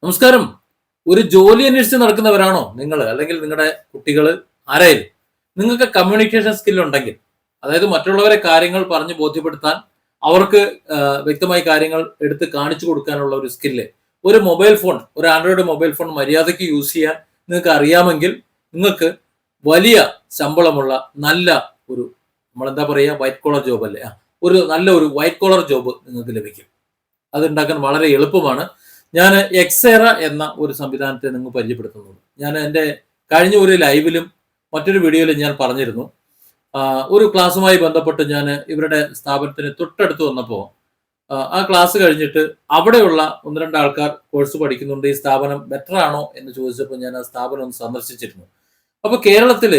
നമസ്കാരം. ഒരു ജോലി അന്വേഷിച്ച് നടക്കുന്നവരാണോ നിങ്ങൾ? അല്ലെങ്കിൽ നിങ്ങളുടെ കുട്ടികൾ ആരായാലും നിങ്ങൾക്ക് കമ്മ്യൂണിക്കേഷൻ സ്കിൽ ഉണ്ടെങ്കിൽ, അതായത് മറ്റുള്ളവരെ കാര്യങ്ങൾ പറഞ്ഞ് ബോധ്യപ്പെടുത്താൻ, അവർക്ക് വ്യക്തമായി കാര്യങ്ങൾ എടുത്ത് കാണിച്ചു കൊടുക്കാനുള്ള ഒരു സ്കില്ല്, ഒരു മൊബൈൽ ഫോൺ, ഒരു ആൻഡ്രോയിഡ് മൊബൈൽ ഫോൺ മര്യാദയ്ക്ക് യൂസ് ചെയ്യാൻ നിങ്ങൾക്ക് അറിയാമെങ്കിൽ നിങ്ങൾക്ക് വലിയ ശമ്പളമുള്ള നല്ല ഒരു, നമ്മളെന്താ പറയുക, വൈറ്റ് കോളർ ജോബ് അല്ലേ, ഒരു നല്ല ഒരു വൈറ്റ് കോളർ ജോബ് നിങ്ങൾക്ക് ലഭിക്കും. അത് ഉണ്ടാക്കാൻ വളരെ എളുപ്പമാണ്. ഞാൻ എക്സേറ എന്ന ഒരു സംവിധാനത്തെ നിങ്ങൾ പരിചയപ്പെടുത്തുന്നത്. ഞാൻ എൻ്റെ കഴിഞ്ഞ ഒരു ലൈവിലും മറ്റൊരു വീഡിയോയിലും ഞാൻ പറഞ്ഞിരുന്നു. ഒരു ക്ലാസ്സുമായി ബന്ധപ്പെട്ട് ഞാൻ ഇവരുടെ സ്ഥാപനത്തിന് തൊട്ടടുത്ത് വന്നപ്പോൾ ആ ക്ലാസ് കഴിഞ്ഞിട്ട് അവിടെയുള്ള ഒന്ന് രണ്ട് ആൾക്കാർ കോഴ്സ് പഠിക്കുന്നുണ്ട്, ഈ സ്ഥാപനം ബെറ്റർ ആണോ എന്ന് ചോദിച്ചപ്പോൾ ഞാൻ ആ സ്ഥാപനം ഒന്ന് സന്ദർശിച്ചിരുന്നു. അപ്പോൾ കേരളത്തിൽ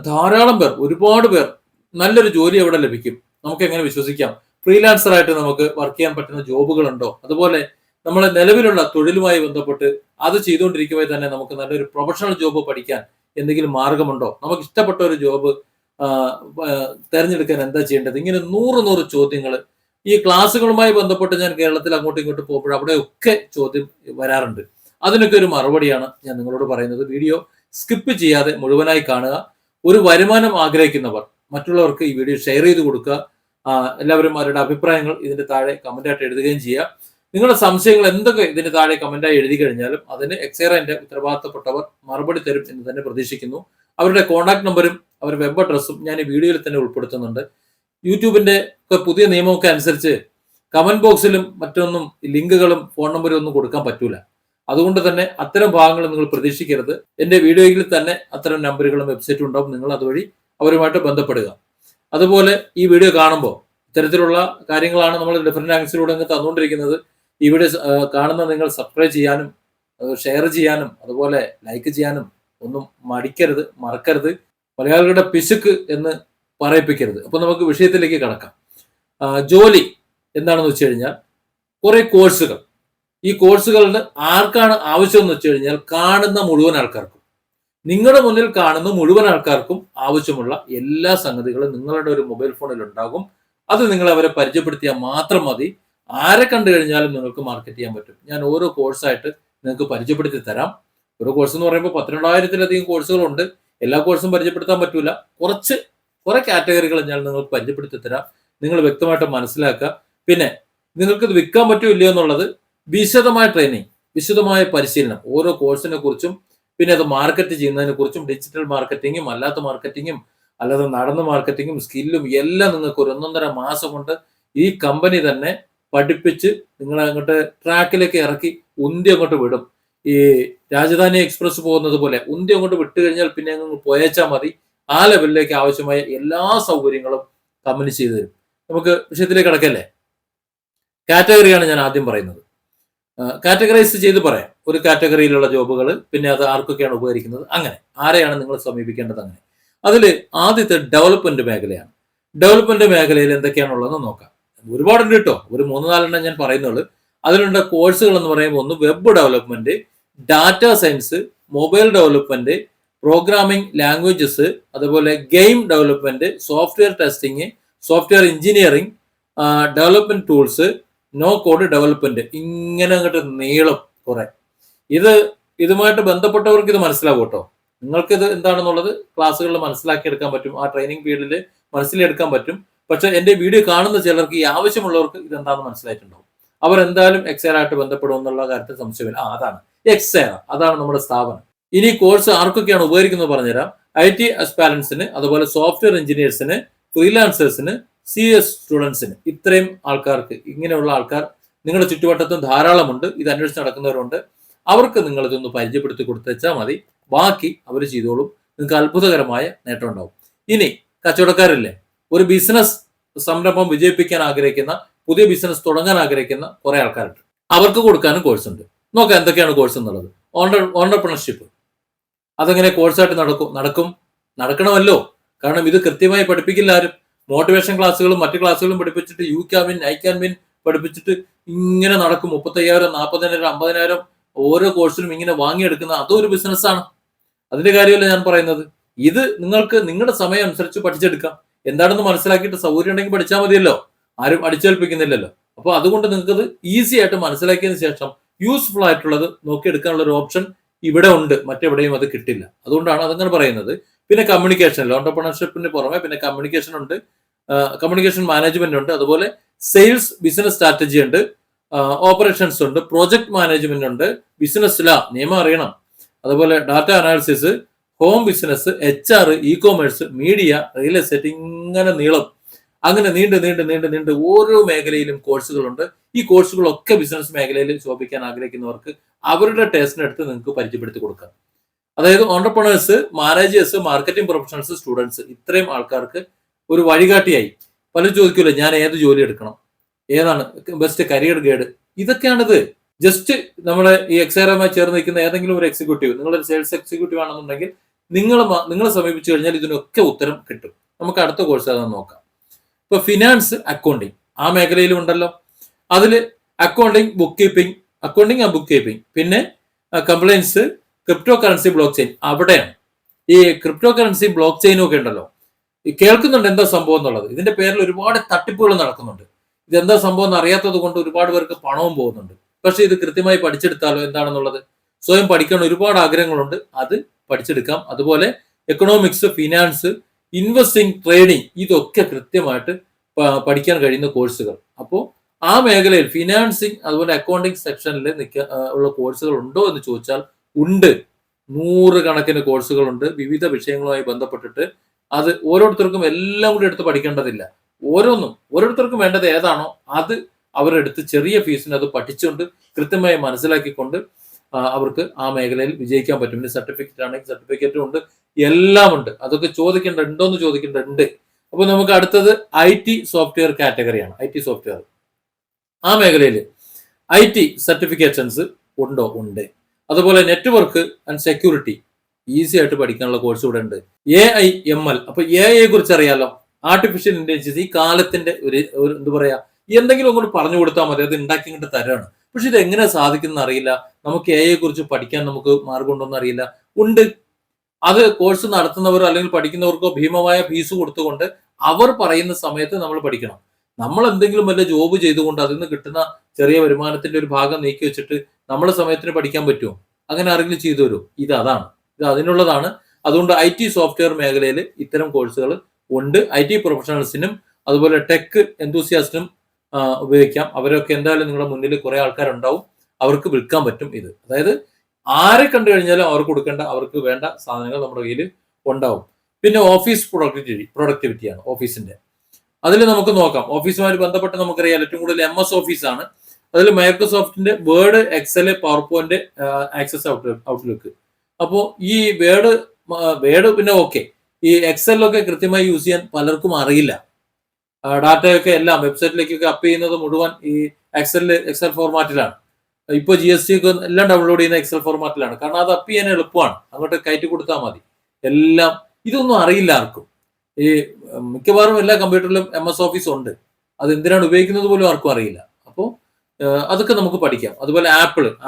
ധാരാളം പേർ, ഒരുപാട് പേർ, നല്ലൊരു ജോലി അവിടെ ലഭിക്കും. നമുക്ക് എങ്ങനെ വിശ്വസിക്കാം? ഫ്രീലാൻസറായിട്ട് നമുക്ക് വർക്ക് ചെയ്യാൻ പറ്റുന്ന ജോബുകളുണ്ടോ? അതുപോലെ നമ്മളെ നിലവിലുള്ള തൊഴിലുമായി ബന്ധപ്പെട്ട് അത് ചെയ്തുകൊണ്ടിരിക്കുമ്പോൾ തന്നെ നമുക്ക് നല്ലൊരു പ്രൊഫഷണൽ ജോബ് പഠിക്കാൻ എന്തെങ്കിലും മാർഗമുണ്ടോ? നമുക്ക് ഇഷ്ടപ്പെട്ട ഒരു ജോബ് തിരഞ്ഞെടുക്കാൻ എന്താ ചെയ്യേണ്ടത്? ഇങ്ങനെ നൂറ് ചോദ്യങ്ങൾ ഈ ക്ലാസ്സുകളുമായി ബന്ധപ്പെട്ട് ഞാൻ കേരളത്തിൽ അങ്ങോട്ടും ഇങ്ങോട്ടും പോകുമ്പോൾ അവിടെയൊക്കെ ചോദ്യം വരാറുണ്ട്. അതിനൊക്കെ ഒരു മറുപടിയാണ് ഞാൻ നിങ്ങളോട് പറയുന്നത്. വീഡിയോ സ്കിപ്പ് ചെയ്യാതെ മുഴുവനായി കാണുക. ഒരു വരുമാനം ആഗ്രഹിക്കുന്നവർ മറ്റുള്ളവർക്ക് ഈ വീഡിയോ ഷെയർ ചെയ്ത് കൊടുക്കുക. എല്ലാവരും അവരുടെ അഭിപ്രായങ്ങൾ ഇതിന്റെ താഴെ കമന്റായിട്ട് എഴുതുകയും ചെയ്യുക. നിങ്ങളുടെ സംശയങ്ങൾ എന്തൊക്കെ ഇതിന് താഴെ കമന്റായി എഴുതി കഴിഞ്ഞാലും അതിന് എക്സേറന്റെ ഉത്തരവാദിത്തപ്പെട്ടവർ മറുപടി തരും എന്ന് തന്നെ പ്രതീക്ഷിക്കുന്നു. അവരുടെ കോൺടാക്ട് നമ്പറും അവരുടെ വെബ് അഡ്രസ്സും ഞാൻ ഈ വീഡിയോയിൽ തന്നെ ഉൾപ്പെടുത്തുന്നുണ്ട്. യൂട്യൂബിന്റെ പുതിയ നിയമമൊക്കെ അനുസരിച്ച് കമന്റ് ബോക്സിലും മറ്റൊന്നും ലിങ്കുകളും ഫോൺ നമ്പറും ഒന്നും കൊടുക്കാൻ പറ്റൂല. അതുകൊണ്ട് തന്നെ അത്തരം ഭാഗങ്ങൾ നിങ്ങൾ പ്രതീക്ഷിക്കരുത്. എന്റെ വീഡിയോയിൽ തന്നെ അത്തരം നമ്പറുകളും വെബ്സൈറ്റും ഉണ്ടാവും. നിങ്ങൾ അതുവഴി അവരുമായിട്ട് ബന്ധപ്പെടുക. അതുപോലെ ഈ വീഡിയോ കാണുമ്പോൾ ഇത്തരത്തിലുള്ള കാര്യങ്ങളാണ് നമ്മൾ ഡിഫറെന്റ് ആംഗിൾസിലൂടെ തന്നുകൊണ്ടിരിക്കുന്നത്. ഈ വീഡിയോ കാണുന്ന നിങ്ങൾ സബ്സ്ക്രൈബ് ചെയ്യാനും ഷെയർ ചെയ്യാനും അതുപോലെ ലൈക്ക് ചെയ്യാനും ഒന്നും മറക്കരുത്. മലയാളികളുടെ പിശുക്ക് എന്ന് പറയിപ്പിക്കരുത്. അപ്പൊ നമുക്ക് വിഷയത്തിലേക്ക് കടക്കാം. ജോലി എന്താണെന്ന് വെച്ച് കഴിഞ്ഞാൽ കുറെ കോഴ്സുകൾ. ഈ കോഴ്സുകളിന് ആർക്കാണ് ആവശ്യം എന്ന് വെച്ച് കഴിഞ്ഞാൽ കാണുന്ന മുഴുവൻ ആൾക്കാർക്കും, നിങ്ങളുടെ മുന്നിൽ കാണുന്ന മുഴുവൻ ആൾക്കാർക്കും ആവശ്യമുള്ള എല്ലാ സംഗതികളും നിങ്ങളുടെ ഒരു മൊബൈൽ ഫോണിൽ ഉണ്ടാകും. അത് നിങ്ങൾ അവരെ പരിചയപ്പെടുത്തിയാൽ മാത്രം മതി. ആരെ കണ്ടു കഴിഞ്ഞാലും നിങ്ങൾക്ക് മാർക്കറ്റ് ചെയ്യാൻ പറ്റും. ഞാൻ ഓരോ കോഴ്സായിട്ട് നിങ്ങൾക്ക് പരിചയപ്പെടുത്തി തരാം. ഓരോ കോഴ്സ് എന്ന് പറയുമ്പോൾ 12,000-ലധികം കോഴ്സുകളുണ്ട്. എല്ലാ കോഴ്സും പരിചയപ്പെടുത്താൻ പറ്റൂല. കുറെ കാറ്റഗറികൾ ഞാൻ നിങ്ങൾക്ക് പരിചയപ്പെടുത്തി തരാം. നിങ്ങൾ വ്യക്തമായിട്ട് മനസ്സിലാക്കുക. പിന്നെ നിങ്ങൾക്ക് ഇത് വിൽക്കാൻ പറ്റുമോ ഇല്ലയോ എന്നുള്ളത് വിശദമായ ട്രെയിനിങ്, വിശദമായ പരിശീലനം ഓരോ കോഴ്സിനെ കുറിച്ചും, പിന്നെ അത് മാർക്കറ്റ് ചെയ്യുന്നതിനെ കുറിച്ചും, ഡിജിറ്റൽ മാർക്കറ്റിങ്ങും അല്ലാത്ത മാർക്കറ്റിങ്ങും അല്ലാതെ നടന്ന മാർക്കറ്റിങ്ങും സ്കില്ലും എല്ലാം നിങ്ങൾക്ക് ഒരു 1.5 മാസം കൊണ്ട് ഈ കമ്പനി തന്നെ പഠിപ്പിച്ച് നിങ്ങളെ അങ്ങോട്ട് ട്രാക്കിലേക്ക് ഇറക്കി ഉന്തി അങ്ങോട്ട് വിടും. ഈ രാജധാനി എക്സ്പ്രസ് പോകുന്നത് പോലെ ഉന്തി അങ്ങോട്ട് വിട്ടു കഴിഞ്ഞാൽ പിന്നെ അങ്ങ് പോയച്ചാൽ മതി. ആ ലെവലിലേക്ക് ആവശ്യമായ എല്ലാ സൗകര്യങ്ങളും കമ്പനി ചെയ്തു തരും. നമുക്ക് വിഷയത്തിലേക്ക് കിടക്കല്ലേ. കാറ്റഗറിയാണ് ഞാൻ ആദ്യം പറയുന്നത്. കാറ്റഗറൈസ് ചെയ്ത് പറയാം. ഒരു കാറ്റഗറിയിലുള്ള ജോബുകൾ, പിന്നെ അത് ആർക്കൊക്കെയാണ് ഉപകരിക്കുന്നത്, അങ്ങനെ ആരെയാണ് നിങ്ങൾ സമീപിക്കേണ്ടത്. അങ്ങനെ അതിൽ ആദ്യത്തെ ഡെവലപ്മെന്റ് മേഖലയാണ്. ഡെവലപ്മെന്റ് മേഖലയിൽ എന്തൊക്കെയാണുള്ളതെന്ന് നോക്കാം. ഒരുപാടുണ്ട് കേട്ടോ. ഒരു 3-4 ഞാൻ പറയുന്നുള്ളൂ. അതിലുള്ള കോഴ്സുകൾ എന്ന് പറയുമ്പോൾ ഒന്ന് web development, data science, mobile development, programming languages, അതുപോലെ game development, software testing, software engineering, development tools, no code development, ഇങ്ങനെ അങ്ങോട്ട് നീളം കുറെ. ഇതുമായിട്ട് ബന്ധപ്പെട്ടവർക്ക് ഇത് മനസ്സിലാവും കേട്ടോ. നിങ്ങൾക്ക് ഇത് എന്താണെന്നുള്ളത് ക്ലാസ്സുകളിൽ മനസ്സിലാക്കിയെടുക്കാൻ പറ്റും. ആ ട്രെയിനിങ് പീരീഡിൽ മനസ്സിലെടുക്കാൻ പറ്റും. പക്ഷെ എന്റെ വീഡിയോ കാണുന്ന ചിലർക്ക്, ഈ ആവശ്യമുള്ളവർക്ക് ഇതെന്താണെന്ന് മനസ്സിലായിട്ടുണ്ടാവും. അവർ എന്തായാലും എക്സേറായിട്ട് ബന്ധപ്പെടും എന്നുള്ള കാര്യത്തിൽ സംശയമില്ല. അതാണ് എക്സേറ, അതാണ് നമ്മുടെ സ്ഥാപനം. ഇനി കോഴ്സ് ആർക്കൊക്കെയാണ് ഉപകരിക്കുന്നത് പറഞ്ഞുതരാം. IT അസ്പാരൻസിന്, അതുപോലെ സോഫ്റ്റ്വെയർ എഞ്ചിനീയേഴ്സിന്, ഫ്രീലാൻസേഴ്സിന്, CS സ്റ്റുഡൻസിന്, ഇത്രയും ആൾക്കാർക്ക്, ഇങ്ങനെയുള്ള ആൾക്കാർ നിങ്ങളുടെ ചുറ്റുവട്ടത്തും ധാരാളമുണ്ട്. ഇത് അന്വേഷിച്ച് നടക്കുന്നവരുണ്ട്. അവർക്ക് നിങ്ങൾ ഇതൊന്ന് പരിചയപ്പെടുത്തി കൊടുത്തുവെച്ചാൽ മതി. ബാക്കി അവർ ചെയ്തോളും. നിങ്ങൾക്ക് അത്ഭുതകരമായ നേട്ടം ഉണ്ടാവും. ഇനി കച്ചവടക്കാരില്ലേ, ഒരു ബിസിനസ് സംരംഭം വിജയിപ്പിക്കാൻ ആഗ്രഹിക്കുന്ന, പുതിയ ബിസിനസ് തുടങ്ങാൻ ആഗ്രഹിക്കുന്ന കുറെ ആൾക്കാരുണ്ട്. അവർക്ക് കൊടുക്കാനും കോഴ്സ് ഉണ്ട്. നോക്കാം എന്തൊക്കെയാണ് കോഴ്സ് എന്നുള്ളത്. ഓണ്ടർപ്രണർഷിപ്പ് അതെങ്ങനെ കോഴ്സായിട്ട് നടക്കണമല്ലോ. കാരണം ഇത് കൃത്യമായി പഠിപ്പിക്കില്ല ആരും. മോട്ടിവേഷൻ ക്ലാസ്സുകളും മറ്റു ക്ലാസ്സുകളും പഠിപ്പിച്ചിട്ട് you can win, I can win പഠിപ്പിച്ചിട്ട് ഇങ്ങനെ നടക്കും. 35,000, 40,000, 50,000 ഓരോ കോഴ്സിനും ഇങ്ങനെ വാങ്ങിയെടുക്കുന്ന അതും ഒരു ബിസിനസ്സാണ്. അതിന്റെ കാര്യമല്ല ഞാൻ പറയുന്നത്. ഇത് നിങ്ങൾക്ക് നിങ്ങളുടെ സമയം അനുസരിച്ച് പഠിച്ചെടുക്കാം. എന്താണെന്ന് മനസ്സിലാക്കിയിട്ട് സൗകര്യം ഉണ്ടെങ്കിൽ പഠിച്ചാൽ മതിയല്ലോ. ആരും അടിച്ചേൽപ്പിക്കുന്നില്ലല്ലോ. അപ്പോൾ അതുകൊണ്ട് നിങ്ങൾക്ക് ഇത് ഈസി ആയിട്ട് മനസ്സിലാക്കിയതിനു ശേഷം യൂസ്ഫുൾ ആയിട്ടുള്ളത് നോക്കിയെടുക്കാനുള്ള ഒരു ഓപ്ഷൻ ഇവിടെ ഉണ്ട്, മറ്റെവിടെയും അത് കിട്ടില്ല. അതുകൊണ്ടാണ് അതങ്ങനെ പറയുന്നത്. പിന്നെ കമ്മ്യൂണിക്കേഷനിൽ ഓണ്ടർപ്രണർഷിപ്പിന് പുറമെ പിന്നെ കമ്മ്യൂണിക്കേഷൻ ഉണ്ട്, കമ്മ്യൂണിക്കേഷൻ മാനേജ്മെന്റ് ഉണ്ട്, അതുപോലെ സെയിൽസ് ബിസിനസ് സ്ട്രാറ്റജി ഉണ്ട്, ഓപ്പറേഷൻസ് ഉണ്ട്, പ്രോജക്ട് മാനേജ്മെന്റ് ഉണ്ട്, ബിസിനസ് ലാ നിയമം അറിയണം, അതുപോലെ data analysis, home business, HR, E commerce, media, real estate, ഇങ്ങനെ നീളം. അങ്ങനെ നീണ്ട് നീണ്ട് നീണ്ട് നീണ്ട് ഓരോ മേഖലയിലും കോഴ്സുകളുണ്ട്. ഈ കോഴ്സുകളൊക്കെ ബിസിനസ് മേഖലയിൽ ശോഭിക്കാൻ ആഗ്രഹിക്കുന്നവർക്ക് അവരുടെ ടേസ്റ്റിനടുത്ത് നിങ്ങൾക്ക് പരിചയപ്പെടുത്തി കൊടുക്കാം. അതായത് entrepreneurs, managers, marketing professionals, students, ഇത്രയും ആൾക്കാർക്ക് ഒരു വഴികാട്ടിയായി. പലരും ചോദിക്കുമല്ലോ ഞാൻ ഏത് ജോലി എടുക്കണം, ഏതാണ് ബെസ്റ്റ് കരിയർ ഗൈഡ്, ഇതൊക്കെയാണിത്. ജസ്റ്റ് നമ്മളെ ഈ എക്സാറുമായി ചേർന്ന് നിൽക്കുന്ന ഏതെങ്കിലും ഒരു എക്സിക്യൂട്ടീവ്, നിങ്ങളൊരു സെയിൽസ് എക്സിക്യൂട്ടീവ് ആണെന്നുണ്ടെങ്കിൽ നിങ്ങളെ സമീപിച്ചു കഴിഞ്ഞാൽ ഇതിനൊക്കെ ഉത്തരം കിട്ടും. നമുക്ക് അടുത്ത കോഴ്സ് അതൊന്ന് നോക്കാം. ഇപ്പൊ ഫിനാൻസ്, അക്കൗണ്ടിങ് ആ മേഖലയിലും ഉണ്ടല്ലോ. അതിൽ accounting, book keeping, accounting and book keeping, പിന്നെ compliance, crypto currency, block chain. അവിടെയാണ് ഈ ക്രിപ്റ്റോ കറൻസി, ബ്ലോക്ക് ചെയിനും ഒക്കെ ഉണ്ടല്ലോ. ഈ കേൾക്കുന്നുണ്ട് എന്താ സംഭവം എന്നുള്ളത്. ഇതിന്റെ പേരിൽ ഒരുപാട് തട്ടിപ്പുകൾ നടക്കുന്നുണ്ട്. ഇതെന്താ സംഭവം എന്ന് അറിയാത്തത് കൊണ്ട് ഒരുപാട് പേർക്ക് പണവും പോകുന്നുണ്ട്. പക്ഷെ ഇത് കൃത്യമായി പഠിച്ചെടുത്താലോ എന്താണെന്നുള്ളത്. സ്വയം പഠിക്കാൻ ഒരുപാട് ആഗ്രഹങ്ങളുണ്ട്, അത് പഠിച്ചെടുക്കാം. അതുപോലെ എക്കണോമിക്സ്, ഫിനാൻസ്, ഇൻവെസ്റ്റിംഗ്, ട്രേഡിംഗ്, ഇതൊക്കെ കൃത്യമായിട്ട് പഠിക്കാൻ കഴിയുന്ന കോഴ്സുകൾ. അപ്പോൾ ആ മേഖലയിൽ ഫിനാൻസിങ് അതുപോലെ അക്കൗണ്ടിങ് സെക്ഷനിൽ ഉള്ള കോഴ്സുകൾ ഉണ്ടോ എന്ന് ചോദിച്ചാൽ ഉണ്ട്. 100 കണക്കിന് കോഴ്സുകളുണ്ട് വിവിധ വിഷയങ്ങളുമായി ബന്ധപ്പെട്ടിട്ട്. അത് ഓരോരുത്തർക്കും എല്ലാം കൂടി എടുത്ത് പഠിക്കേണ്ടതില്ല. ഓരോരുത്തർക്കും വേണ്ടത് ഏതാണോ അത് അവരെടുത്ത് ചെറിയ ഫീസിന് അത് പഠിച്ചുകൊണ്ട് കൃത്യമായി മനസ്സിലാക്കിക്കൊണ്ട് അവർക്ക് ആ മേഖലയിൽ വിജയിക്കാൻ പറ്റും. പിന്നെ സർട്ടിഫിക്കറ്റ് ആണെങ്കിൽ സർട്ടിഫിക്കറ്റും ഉണ്ട്, എല്ലാം ഉണ്ട്. അതൊക്കെ ഉണ്ടോന്ന് ചോദിക്കേണ്ടതുണ്ട്. അപ്പൊ നമുക്ക് അടുത്തത് IT സോഫ്റ്റ്വെയർ കാറ്റഗറിയാണ്. IT സോഫ്റ്റ്വെയർ ആ മേഖലയിൽ IT സർട്ടിഫിക്കേഷൻസ് ഉണ്ടോ? ഉണ്ട്. അതുപോലെ നെറ്റ്വർക്ക് ആൻഡ് സെക്യൂരിറ്റി ഈസി ആയിട്ട് പഠിക്കാനുള്ള കോഴ്സ് ഇവിടെ ഉണ്ട്. AI ML. അപ്പൊ AI കുറിച്ച് അറിയാലോ, ആർട്ടിഫിഷ്യൽ ഇന്റലിജൻസ്. ഈ കാലത്തിന്റെ ഒരു എന്താ പറയാ, എന്തെങ്കിലും അങ്ങോട്ട് പറഞ്ഞു കൊടുത്താൽ മതി, അത് ഉണ്ടാക്കി ഇങ്ങോട്ട് തരാണ്. പക്ഷെ ഇത് എങ്ങനെ സാധിക്കുന്ന അറിയില്ല. നമുക്ക് AI കുറിച്ച് പഠിക്കാൻ നമുക്ക് മാർഗം ഉണ്ടോന്ന് അറിയില്ല. ഉണ്ട്. അത് കോഴ്സ് നടത്തുന്നവരോ അല്ലെങ്കിൽ പഠിക്കുന്നവർക്കോ ഭീമമായ ഫീസ് കൊടുത്തുകൊണ്ട് അവർ പറയുന്ന സമയത്ത് നമ്മൾ പഠിക്കണം. നമ്മൾ എന്തെങ്കിലും വല്ല ജോബ് ചെയ്തുകൊണ്ട് അതിൽ നിന്ന് കിട്ടുന്ന ചെറിയ വരുമാനത്തിന്റെ ഒരു ഭാഗം നീക്കി വെച്ചിട്ട് നമ്മളെ സമയത്തിന് പഠിക്കാൻ പറ്റുമോ? അങ്ങനെ ആരെങ്കിലും ചെയ്തു തരുമോ? ഇത് അതിനുള്ളതാണ്. അതുകൊണ്ട് IT സോഫ്റ്റ്വെയർ മേഖലയിൽ ഇത്തരം കോഴ്സുകൾ ഉണ്ട്. IT പ്രൊഫഷണൽസിനും അതുപോലെ ടെക് എന്തൂസിയാസ്റ്റിനും ഉപയോഗിക്കാം. അവരൊക്കെ എന്തായാലും നിങ്ങളുടെ മുന്നിൽ കുറെ ആൾക്കാരുണ്ടാവും, അവർക്ക് വിൽക്കാൻ പറ്റും ഇത്. അതായത് ആരെ കണ്ടു കഴിഞ്ഞാലും അവർക്ക് കൊടുക്കേണ്ട, അവർക്ക് വേണ്ട സാധനങ്ങൾ നമ്മുടെ കയ്യിൽ ഉണ്ടാവും. പിന്നെ ഓഫീസ് പ്രൊഡക്ടിവിറ്റിയാണ് ഓഫീസിന്റെ. അതിൽ നമുക്ക് നോക്കാം. ഓഫീസുമായി ബന്ധപ്പെട്ട് നമുക്കറിയാം ഏറ്റവും കൂടുതൽ MS ഓഫീസ് ആണ്. അതിൽ മൈക്രോസോഫ്റ്റിന്റെ word, excel, power point, access outlook. അപ്പോൾ ഈ വേർഡ് പിന്നെ ഓക്കെ, ഈ എക്സലിലൊക്കെ കൃത്യമായി യൂസ് ചെയ്യാൻ പലർക്കും അറിയില്ല. ഡാറ്റയൊക്കെ എല്ലാം വെബ്സൈറ്റിലേക്കൊക്കെ അപ്പ് ചെയ്യുന്നത് മുഴുവൻ ഈ എക്സൽ ഫോർമാറ്റിലാണ്. ഇപ്പോൾ GST ഒക്കെ എല്ലാം ഡൗൺലോഡ് ചെയ്യുന്ന എക്സൽ ഫോർമാറ്റിലാണ്. കാരണം അത് അപ്പ് ചെയ്യാൻ എളുപ്പമാണ്, അങ്ങോട്ട് കയറ്റി കൊടുത്താൽ മതി. എല്ലാം ഇതൊന്നും അറിയില്ല ആർക്കും. ഈ മിക്കവാറും എല്ലാ കമ്പ്യൂട്ടറിലും MS ഓഫീസ് ഉണ്ട്. അത് എന്തിനാണ് ഉപയോഗിക്കുന്നത് പോലും ആർക്കും അറിയില്ല. അപ്പോൾ അതൊക്കെ നമുക്ക് പഠിക്കാം. അതുപോലെ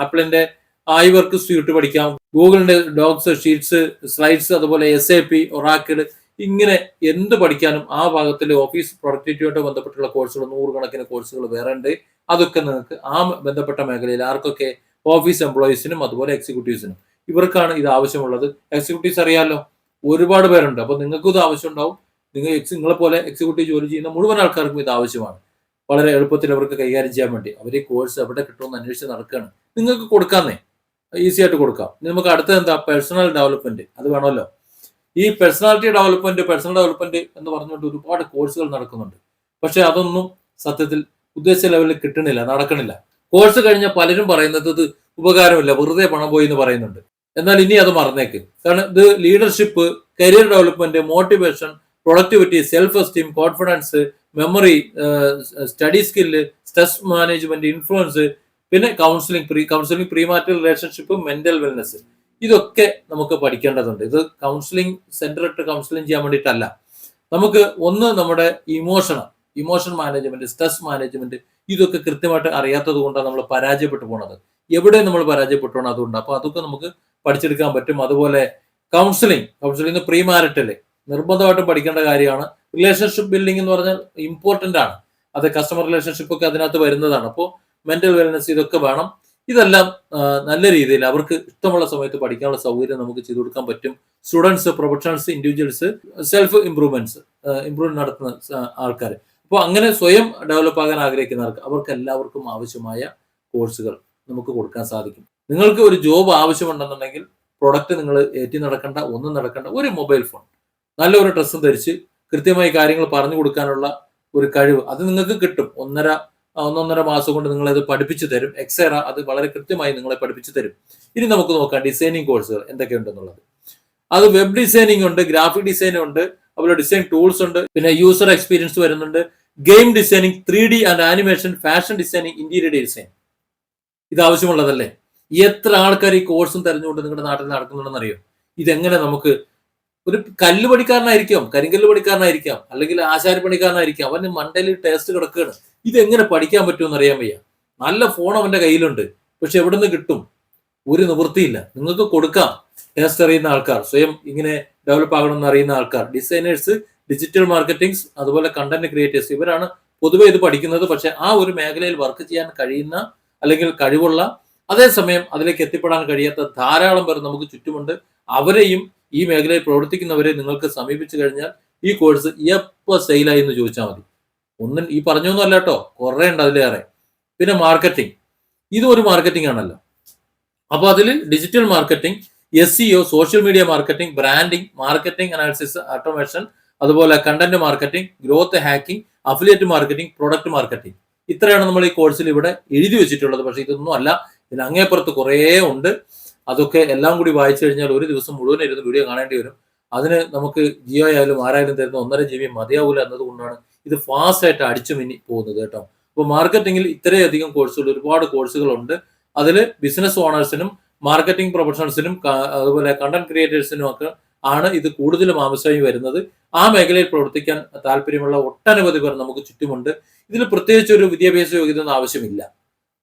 ആപ്പിളിന്റെ iWork സ്യൂട്ട് പഠിക്കാം, ഗൂഗിളിന്റെ ഡോക്സ്, ഷീറ്റ്സ്, സ്ലൈഡ്സ്, അതുപോലെ SAP, ഒറാക്കിൾ, ഇങ്ങനെ എന്ത് പഠിക്കാനും ആ ഭാഗത്തിൽ ഓഫീസ് പ്രൊഡക്ടിവിറ്റിയോട്ട് ബന്ധപ്പെട്ടുള്ള കോഴ്സുകൾ 100 കണക്കിന് കോഴ്സുകൾ വേറെ ഉണ്ട്. അതൊക്കെ നിങ്ങൾക്ക് ആ ബന്ധപ്പെട്ട മേഖലയിൽ ആർക്കൊക്കെ, ഓഫീസ് എംപ്ലോയീസിനും അതുപോലെ എക്സിക്യൂട്ടീവ്സിനും, ഇവർക്കാണ് ഇത് ആവശ്യമുള്ളത്. എക്സിക്യൂട്ടീവ്സ് അറിയാലോ, ഒരുപാട് പേരുണ്ട്. അപ്പൊ നിങ്ങൾക്കും ഇത് ആവശ്യം ഉണ്ടാവും. നിങ്ങളെ പോലെ എക്സിക്യൂട്ടീവ് ജോലി ചെയ്യുന്ന മുഴുവൻ ആൾക്കാർക്കും ഇത് ആവശ്യമാണ്. വളരെ എളുപ്പത്തിൽ അവർക്ക് കൈകാര്യം ചെയ്യാൻ വേണ്ടി അവർ ഈ കോഴ്സ് എവിടെ കിട്ടുമെന്ന് അന്വേഷിച്ച് നടക്കുകയാണ്. നിങ്ങൾക്ക് കൊടുക്കാന്നേ, ഈസി ആയിട്ട് കൊടുക്കാം. നമുക്ക് അടുത്തത് എന്താ? Personal development. അത് വേണമല്ലോ. ഈ പേഴ്സണൽ ഡെവലപ്മെന്റ് എന്ന് പറഞ്ഞുകൊണ്ട് ഒരുപാട് കോഴ്സുകൾ നടക്കുന്നുണ്ട്. പക്ഷെ അതൊന്നും സത്യത്തിൽ ഉദ്ദേശിച്ച ലെവലിൽ കിട്ടണില്ല, നടക്കണില്ല. കോഴ്സ് കഴിഞ്ഞ പലരും പറയുന്നത് ഇത് ഉപകാരമില്ല, വെറുതെ പണം പോയി എന്ന് പറയുന്നുണ്ട്. എന്നാൽ ഇനി അത് മറന്നേക്ക്. കാരണം ഇത് leadership, career development, motivation, productivity, self esteem, confidence, memory, study skill, stress management, influence, പിന്നെ counselling, premarital relationship, mental wellness, ഇതൊക്കെ നമുക്ക് പഠിക്കേണ്ടതുണ്ട്. ഇത് കൗൺസിലിംഗ് സെന്റർ ഇട്ട് കൗൺസിലിംഗ് ചെയ്യാൻ വേണ്ടിയിട്ടല്ല. നമുക്ക് ഒന്ന് നമ്മുടെ ഇമോഷൻ മാനേജ്മെന്റ്, സ്ട്രെസ് മാനേജ്മെന്റ്, ഇതൊക്കെ കൃത്യമായിട്ട് അറിയാത്തത് കൊണ്ടാണ് നമ്മൾ പരാജയപ്പെട്ടു പോണത്. എവിടെ നമ്മൾ പരാജയപ്പെട്ടോ അതുകൊണ്ട്. അപ്പൊ അതൊക്കെ നമുക്ക് പഠിച്ചെടുക്കാൻ പറ്റും. അതുപോലെ കൗൺസിലിംഗ് പ്രീമാരിറ്റല് നിർബന്ധമായിട്ടും പഠിക്കേണ്ട കാര്യമാണ്. റിലേഷൻഷിപ്പ് ബിൽഡിംഗ് എന്ന് പറഞ്ഞാൽ ഇമ്പോർട്ടന്റ് ആണ്. അത് കസ്റ്റമർ റിലേഷൻഷിപ്പ് ഒക്കെ അതിനകത്ത് വരുന്നതാണ്. അപ്പോൾ മെന്റൽ വെൽനെസ്, ഇതൊക്കെ വേണം. ഇതെല്ലാം നല്ല രീതിയിൽ അവർക്ക് ഇഷ്ടമുള്ള സമയത്ത് പഠിക്കാനുള്ള സൗകര്യം നമുക്ക് ചെയ്തു കൊടുക്കാൻ പറ്റും. Students, professionals, individuals, self improve നടത്തുന്ന ആൾക്കാർ. അപ്പോൾ അങ്ങനെ സ്വയം ഡെവലപ്പ് ആകാൻ ആഗ്രഹിക്കുന്നവർക്ക് അവർക്ക് എല്ലാവർക്കും ആവശ്യമായ കോഴ്സുകൾ നമുക്ക് കൊടുക്കാൻ സാധിക്കും. നിങ്ങൾക്ക് ഒരു ജോബ് ആവശ്യമുണ്ടെന്നുണ്ടെങ്കിൽ പ്രൊഡക്റ്റ് നിങ്ങൾ ഏറ്റി നടക്കേണ്ട, ഒന്നും നടക്കേണ്ട, ഒരു മൊബൈൽ ഫോൺ, നല്ലൊരു ഡ്രസ്സും ധരിച്ച് കൃത്യമായി കാര്യങ്ങൾ പറഞ്ഞു കൊടുക്കാനുള്ള ഒരു കഴിവ് അത് നിങ്ങൾക്ക് കിട്ടും. ഒന്നൊന്നര മാസം കൊണ്ട് നിങ്ങളത് പഠിപ്പിച്ചു തരും. എക്സേറ അത് വളരെ കൃത്യമായി നിങ്ങളെ പഠിപ്പിച്ചു തരും. ഇനി നമുക്ക് നോക്കാം ഡിസൈനിങ് കോഴ്സുകൾ എന്തൊക്കെയുണ്ടെന്നുള്ളത്. അത് വെബ് ഡിസൈനിങ് ഉണ്ട്, ഗ്രാഫിക് ഡിസൈനിങ് ഉണ്ട്, അതുപോലെ ഡിസൈൻ ടൂൾസ് ഉണ്ട്, പിന്നെ യൂസർ എക്സ്പീരിയൻസ് വരുന്നുണ്ട്, game designing, 3D and animation, fashion designing, interior design. ഇത് ആവശ്യമുള്ളതല്ലേ? എത്ര ആൾക്കാർ ഈ കോഴ്സും തെരഞ്ഞുകൊണ്ട് നിങ്ങളുടെ നാട്ടിൽ നടക്കുന്നുണ്ടെന്ന് അറിയോ? ഇതെങ്ങനെ നമുക്ക് ഒരു കല്ല് പണിക്കാരനായിരിക്കാം, കരിങ്കല്ല് പണിക്കാരനായിരിക്കാം, അല്ലെങ്കിൽ ആശാരി പണിക്കാരനായിരിക്കാം, അവന് മണ്ടയിൽ ടേസ്റ്റ് കിടക്കുകയാണ്. ഇതെങ്ങനെ പഠിക്കാൻ പറ്റുമെന്ന് അറിയാൻ വയ്യ. നല്ല ഫോൺ അവന്റെ കയ്യിലുണ്ട്, പക്ഷെ എവിടെ നിന്ന് കിട്ടും? ഒരു നിവൃത്തിയില്ല. നിങ്ങൾക്ക് കൊടുക്കാം. ടേസ്റ്റ് അറിയുന്ന ആൾക്കാർ, സ്വയം ഇങ്ങനെ ഡെവലപ്പ് ആകണമെന്ന് അറിയുന്ന ആൾക്കാർ, ഡിസൈനേഴ്സ്, ഡിജിറ്റൽ മാർക്കറ്റിംഗ്സ്, അതുപോലെ കണ്ടന്റ് ക്രിയേറ്റേഴ്സ്, ഇവരാണ് പൊതുവെ ഇത് പഠിക്കുന്നത്. പക്ഷെ ആ ഒരു മേഖലയിൽ വർക്ക് ചെയ്യാൻ കഴിയുന്ന അല്ലെങ്കിൽ കഴിവുള്ള, അതേസമയം അതിലേക്ക് എത്തിപ്പെടാൻ കഴിയാത്ത ധാരാളം പേർ നമുക്ക് ചുറ്റുമുണ്ട്. അവരെയും ഈ മേഖലയിൽ പ്രവർത്തിക്കുന്നവരെ നിങ്ങൾക്ക് സമീപിച്ചു കഴിഞ്ഞാൽ ഈ കോഴ്സ് എപ്പോൾ സെയിലായി എന്ന് ചോദിച്ചാൽ മതി. ഒന്നും ഈ പറഞ്ഞൊന്നും അല്ല കേട്ടോ, കുറെ ഉണ്ട് അതിലേറെ. പിന്നെ മാർക്കറ്റിംഗ്, ഇതും ഒരു മാർക്കറ്റിംഗ് ആണല്ലോ. അപ്പൊ അതിൽ digital marketing, SEO, social media marketing, branding, marketing analysis, automation, അതുപോലെ content marketing, growth hacking, affiliate marketing, product marketing. ഇത്രയാണ് നമ്മൾ ഈ കോഴ്സിൽ ഇവിടെ എഴുതി വെച്ചിട്ടുള്ളത്. പക്ഷെ ഇതൊന്നും അല്ല, ഇതിന് അങ്ങേപ്പുറത്ത് കുറേ ഉണ്ട്. അതൊക്കെ എല്ലാം കൂടി വായിച്ചു കഴിഞ്ഞാൽ ഒരു ദിവസം മുഴുവൻ ഇരുന്ന് വീഡിയോ കാണേണ്ടി വരും. അതിന് നമുക്ക് ജിയോ ആയാലും ആരായാലും തരുന്ന 1.5 GB മതിയാവൂല എന്നതുകൊണ്ടാണ് ഇത് ഫാസ്റ്റ് ആയിട്ട് അടിച്ചു മിന്നി പോകുന്നത് കേട്ടോ. അപ്പോൾ മാർക്കറ്റിംഗിൽ ഇത്രയധികം കോഴ്സുകൾ, ഒരുപാട് കോഴ്സുകളുണ്ട്. അതിൽ ബിസിനസ് ഓണേഴ്സിനും മാർക്കറ്റിംഗ് പ്രൊഫഷണൽസിനും അതുപോലെ കണ്ടന്റ് ക്രിയേറ്റേഴ്സിനും ഒക്കെ ആണ് ഇത് കൂടുതലും ആവശ്യമായി വരുന്നത്. ആ മേഖലയിൽ പ്രവർത്തിക്കാൻ താല്പര്യമുള്ള ഒട്ടനവധി പേർ നമുക്ക് ചുറ്റുമുണ്ട്. ഇതിൽ പ്രത്യേകിച്ച് ഒരു വിദ്യാഭ്യാസ യോഗ്യത ഒന്നും ആവശ്യമില്ല.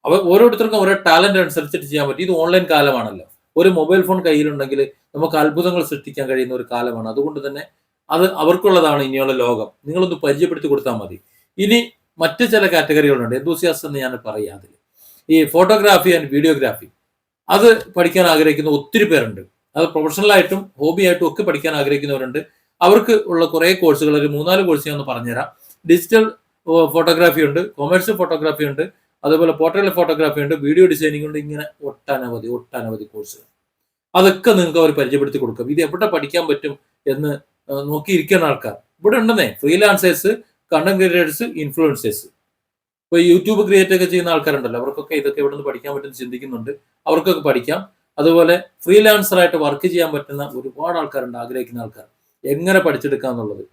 അവ ഓരോരുത്തർക്കും ഓരോ ടാലന്റ് അനുസരിച്ചിട്ട് ചെയ്യാൻ പറ്റും. ഇത് ഓൺലൈൻ കാലമാണല്ലോ. ഒരു മൊബൈൽ ഫോൺ കയ്യിലുണ്ടെങ്കിൽ നമുക്ക് അത്ഭുതങ്ങൾ സൃഷ്ടിക്കാൻ കഴിയുന്ന ഒരു കാലമാണ്. അതുകൊണ്ട് തന്നെ അത് അവർക്കുള്ളതാണ് ഇനിയുള്ള ലോകം. നിങ്ങളൊന്ന് പരിചയപ്പെടുത്തി കൊടുത്താൽ മതി. ഇനി മറ്റു ചില കാറ്റഗറികളുണ്ട്. എന്തൂസിയാസ്റ്റ് എന്ന് ഞാൻ പറയാം. അതിൽ ഈ ഫോട്ടോഗ്രാഫി ആൻഡ് വീഡിയോഗ്രാഫി അത് പഠിക്കാൻ ആഗ്രഹിക്കുന്ന ഒത്തിരി പേരുണ്ട്. അത് പ്രൊഫഷണലായിട്ടും ഹോബിയായിട്ടും ഒക്കെ പഠിക്കാൻ ആഗ്രഹിക്കുന്നവരുണ്ട്. അവർക്ക് ഉള്ള കുറേ കോഴ്സുകൾ, ഒരു 3-4 കോഴ്സ് ഞാൻ ഒന്ന് പറഞ്ഞുതരാം. ഡിജിറ്റൽ ഫോട്ടോഗ്രാഫി ഉണ്ട്, കൊമേഴ്സ്യൽ ഫോട്ടോഗ്രാഫി ഉണ്ട്, അതുപോലെ പോർട്രേറ്റ് ഫോട്ടോഗ്രാഫി ഉണ്ട്, വീഡിയോ ഡിസൈനിങ് ഉണ്ട്. ഇങ്ങനെ ഒട്ടനവധി കോഴ്സുകൾ. അതൊക്കെ നിങ്ങൾക്ക് അവർ പരിചയപ്പെടുത്തി കൊടുക്കും. ഇത് എവിടെ പഠിക്കാൻ പറ്റും എന്ന് നോക്കിയിരിക്കുന്ന ആൾക്കാർ ഇവിടെ ഉണ്ടെന്നേ. Freelancers, content creators, influencers. ഇപ്പൊ യൂട്യൂബ് ക്രിയേറ്റ് ഒക്കെ ചെയ്യുന്ന ആൾക്കാരുണ്ടല്ലോ, അവർക്കൊക്കെ ഇതൊക്കെ എവിടെ നിന്ന് പഠിക്കാൻ പറ്റുമെന്ന് ചിന്തിക്കുന്നുണ്ട്. അവർക്കൊക്കെ പഠിക്കാം. അതുപോലെ ഫ്രീലാൻസറായിട്ട് വർക്ക് ചെയ്യാൻ പറ്റുന്ന ഒരുപാട് ആൾക്കാരുണ്ട്, ആഗ്രഹിക്കുന്ന ആൾക്കാർ. എങ്ങനെ പഠിച്ചെടുക്കുക എന്നുള്ളത്.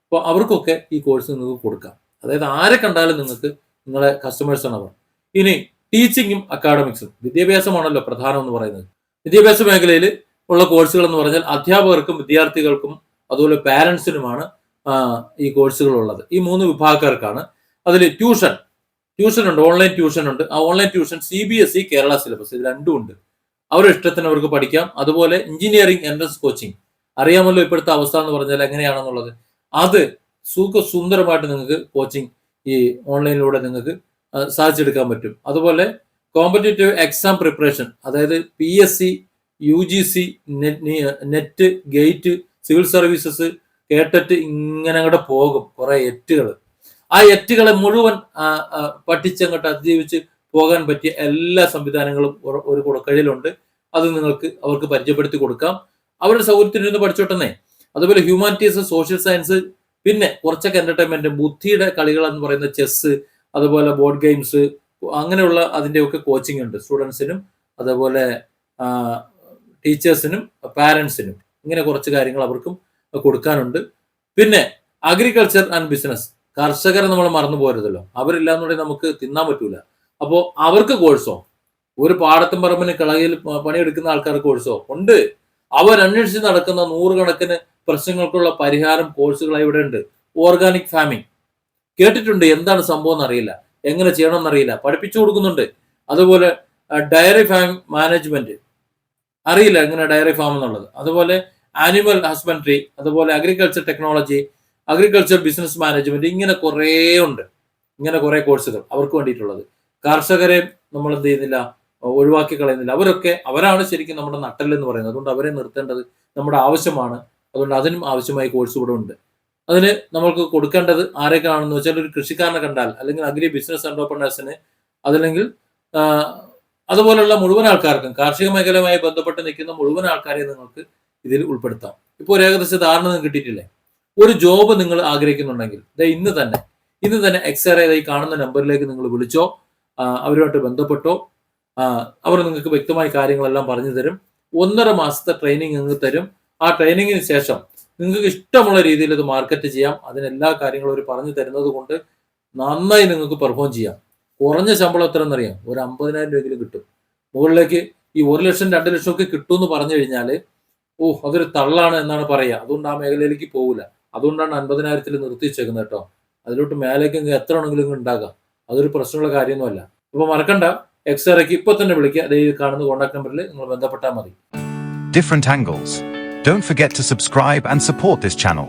അപ്പോൾ അവർക്കൊക്കെ ഈ കോഴ്സ് നിങ്ങൾക്ക് കൊടുക്കാം. അതായത് ആരെ കണ്ടാലും നിങ്ങൾക്ക് നിങ്ങളെ കസ്റ്റമേഴ്സാണ് അവർ. ഇനി ടീച്ചിങ്ങും അക്കാഡമിക്സും, വിദ്യാഭ്യാസമാണല്ലോ പ്രധാനം എന്ന് പറയുന്നത്. വിദ്യാഭ്യാസ മേഖലയിൽ ഉള്ള കോഴ്സുകൾ എന്ന് പറഞ്ഞാൽ അധ്യാപകർക്കും വിദ്യാർത്ഥികൾക്കും അതുപോലെ പാരന്റ്സിനുമാണ് ഈ കോഴ്സുകൾ ഉള്ളത്. ഈ 3 വിഭാഗക്കാർക്കാണ്. അതിൽ ട്യൂഷൻ ഉണ്ട്, ഓൺലൈൻ ട്യൂഷൻ ഉണ്ട്. ആ online tuition CBSE, Kerala syllabus, ഇത് രണ്ടും ഉണ്ട്. അവരുടെ ഇഷ്ടത്തിന് അവർക്ക് പഠിക്കാം. അതുപോലെ എഞ്ചിനീയറിംഗ് എൻട്രൻസ് കോച്ചിങ്, അറിയാമല്ലോ ഇപ്പോഴത്തെ അവസ്ഥ എന്ന് പറഞ്ഞാൽ എങ്ങനെയാണെന്നുള്ളത്. അത് സുന്ദരമായിട്ട് നിങ്ങൾക്ക് കോച്ചിങ് ഈ ഓൺലൈനിലൂടെ നിങ്ങൾക്ക് സാധിച്ചെടുക്കാൻ പറ്റും. അതുപോലെ കോമ്പറ്റേറ്റീവ് എക്സാം പ്രിപ്പറേഷൻ, അതായത് PSC, UGC, NET, GATE, civil services, KTET, ഇങ്ങനെ അങ്ങോട്ട് പോകും കുറെ എറ്റുകൾ. ആ എറ്റുകളെ മുഴുവൻ പഠിച്ചങ്ങോട്ട് അതിജീവിച്ച് പോകാൻ പറ്റിയ എല്ലാ സംവിധാനങ്ങളും ഒരു കുടക്കഴിയിലുണ്ട്. അത് അവർക്ക് പരിചയപ്പെടുത്തി കൊടുക്കാം. അവരുടെ സൗകര്യത്തിൽ നിന്ന് പഠിച്ചോട്ടെന്നേ. അതുപോലെ ഹ്യൂമാനിറ്റീസ്, സോഷ്യൽ സയൻസ്, പിന്നെ കുറച്ചൊക്കെ എന്റർടൈൻമെന്റ്, ബുദ്ധിയുടെ കളികൾ എന്ന് പറയുന്ന ചെസ്, അതുപോലെ ബോർഡ് ഗെയിംസ്, അങ്ങനെയുള്ള അതിൻ്റെയൊക്കെ കോച്ചിങ് ഉണ്ട് സ്റ്റുഡൻസിനും അതുപോലെ ടീച്ചേഴ്സിനും പാരൻസിനും. ഇങ്ങനെ കുറച്ച് കാര്യങ്ങൾ അവർക്കും കൊടുക്കാനുണ്ട്. പിന്നെ അഗ്രികൾച്ചർ ആൻഡ് ബിസിനസ്, കർഷകരെ നമ്മൾ മറന്നു പോരുതല്ലോ. അവരില്ലാന്നുണ്ടെങ്കിൽ നമുക്ക് തിന്നാൻ പറ്റൂല. അപ്പോൾ അവർക്ക് കോഴ്സോ, ഒരു പാടത്തും പറമ്പിന് കളയിൽ പണിയെടുക്കുന്ന ആൾക്കാർക്ക് കോഴ്സോ ഉണ്ട്. അവരന്വേഷിച്ച് നടക്കുന്ന 100 കണക്കിന് പ്രശ്നങ്ങൾക്കുള്ള പരിഹാരം കോഴ്സുകളായി ഇവിടെ ഉണ്ട്. ഓർഗാനിക് ഫാമിംഗ് കേട്ടിട്ടുണ്ട്, എന്താണ് സംഭവം എന്നറിയില്ല, എങ്ങനെ ചെയ്യണമെന്ന് അറിയില്ല, പഠിപ്പിച്ചു കൊടുക്കുന്നുണ്ട്. അതുപോലെ ഡയറി ഫാം മാനേജ്മെന്റ്, അറിയില്ല എങ്ങനെ ഡയറി ഫാം എന്നുള്ളത്. അതുപോലെ ആനിമൽ ഹസ്ബൻഡറി, അതുപോലെ agriculture technology, agriculture business management, ഇങ്ങനെ കുറേ ഉണ്ട്. ഇങ്ങനെ കുറെ കോഴ്സുകൾ അവർക്ക് വേണ്ടിയിട്ടുള്ളത്. കർഷകരെ നമ്മൾ എന്ത് ചെയ്യുന്നില്ല, ഒഴിവാക്കി കളയുന്നില്ല. അവരാണ് ശരിക്കും നമ്മുടെ നട്ടെല്ലെന്ന് പറയുന്നത്. അതുകൊണ്ട് അവരെ നിർത്തേണ്ടത് നമ്മുടെ ആവശ്യമാണ്. അതുകൊണ്ട് അതിനും ആവശ്യമായ കോഴ്സ് ഇവിടെ ഉണ്ട്. അതിന് നമ്മൾക്ക് കൊടുക്കേണ്ടത് ആരൊക്കെയാണെന്ന് വെച്ചാൽ, ഒരു കൃഷിക്കാരനെ കണ്ടാൽ, അല്ലെങ്കിൽ അഗ്രി ബിസിനസ് എന്റർപ്രണേഴ്സിന്, അതല്ലെങ്കിൽ അതുപോലുള്ള മുഴുവൻ ആൾക്കാർക്കും, കാർഷിക മേഖലയുമായി ബന്ധപ്പെട്ട് നിൽക്കുന്ന മുഴുവൻ ആൾക്കാരെയും നിങ്ങൾക്ക് ഇതിൽ ഉൾപ്പെടുത്താം. ഇപ്പോൾ ഒരു ഏകദേശ ധാരണ നിങ്ങൾക്ക് കിട്ടിയിട്ടില്ലേ? ഒരു ജോബ് നിങ്ങൾ ആഗ്രഹിക്കുന്നുണ്ടെങ്കിൽ ഇന്ന് തന്നെ എക്സ്റേ ഈ കാണുന്ന നമ്പറിലേക്ക് നിങ്ങൾ വിളിച്ചോ, അവരുമായിട്ട് ബന്ധപ്പെട്ടോ. അവർ നിങ്ങൾക്ക് വ്യക്തമായ കാര്യങ്ങളെല്ലാം പറഞ്ഞു തരും. 1.5 മാസത്തെ ട്രെയിനിങ് നിങ്ങൾക്ക് തരും. ആ ട്രെയിനിങ്ങിന് ശേഷം നിങ്ങൾക്ക് ഇഷ്ടമുള്ള രീതിയിൽ ഇത് മാർക്കറ്റ് ചെയ്യാം. അതിനെല്ലാ കാര്യങ്ങളും അവർ പറഞ്ഞു തരുന്നത് കൊണ്ട് നന്നായി നിങ്ങൾക്ക് പെർഫോം ചെയ്യാം. കുറഞ്ഞ ശമ്പളം എത്ര എന്നറിയാം? ഒരു 50,000 രൂപയെങ്കിലും കിട്ടും. മുകളിലേക്ക് ഈ 1 ലക്ഷം 2 ലക്ഷം ഒക്കെ കിട്ടുമെന്ന് പറഞ്ഞു കഴിഞ്ഞാൽ അതൊരു തള്ളാണ് എന്നാണ് പറയുക. അതുകൊണ്ട് ആ മേഖലയിലേക്ക് പോകില്ല. അതുകൊണ്ടാണ് 50,000-ൽ നിർത്തി വെച്ചേക്കുന്നത് കേട്ടോ. അതിലോട്ട് മേലേക്ക് എത്ര ആണെങ്കിലും ഉണ്ടാകാം. അതൊരു പ്രശ്നമുള്ള കാര്യമൊന്നുമല്ല. അപ്പൊ മറക്കണ്ട, എക്സ്റേക്ക് ഇപ്പൊ തന്നെ വിളിക്കുക. അതേ കാണുന്ന കോൺടാക്ട് നമ്പറിൽ നിങ്ങൾ ബന്ധപ്പെട്ടാൽ മതി. Different angles. Don't forget to subscribe and support this channel.